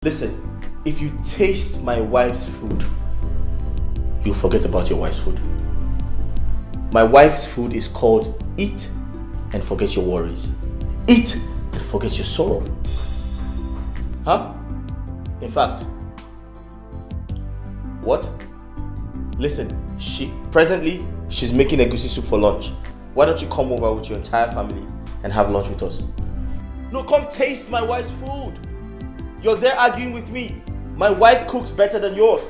Listen, if you taste my wife's food, you'll forget about your wife's food. My wife's food is called eat and forget your worries. Eat and forget your sorrow. Huh? In fact, what? Listen, presently she's making egusi soup for lunch. Why don't you come over with your entire family and have lunch with us? No, come taste my wife's food. You're there arguing with me. My wife cooks better than yours.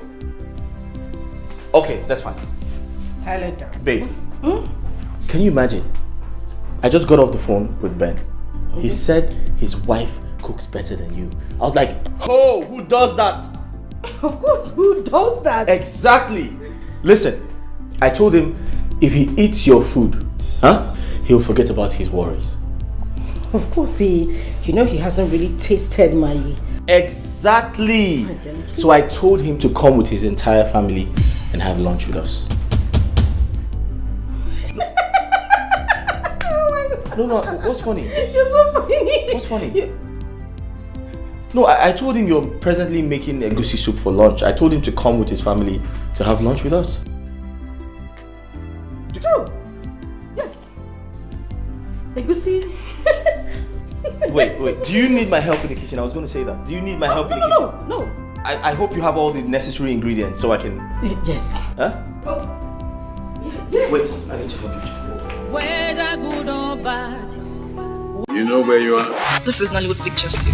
Okay, that's fine. Babe, can you imagine? I just got off the phone with Ben. He said his wife cooks better than you. I was like, oh, who does that? Of course, who does that? Exactly. Listen, I told him if he eats your food, he'll forget about his worries. Of course, he hasn't really tasted my... Exactly. So I told him to come with his entire family and have lunch with us. No, what's funny? You're so funny. What's funny? No, I told him you're presently making egusi soup for lunch. I told him to come with his family to have lunch with us. True. Yes. Egusi. Wait. Do you need my help in the kitchen? I was going to say that. Do you need my help in the kitchen? No. I hope you have all the necessary ingredients so I can... Yes. Huh? Oh. Yes. Wait, I need to help you. Whether good or bad. You know where you are? This is Nollywood Pictures TV.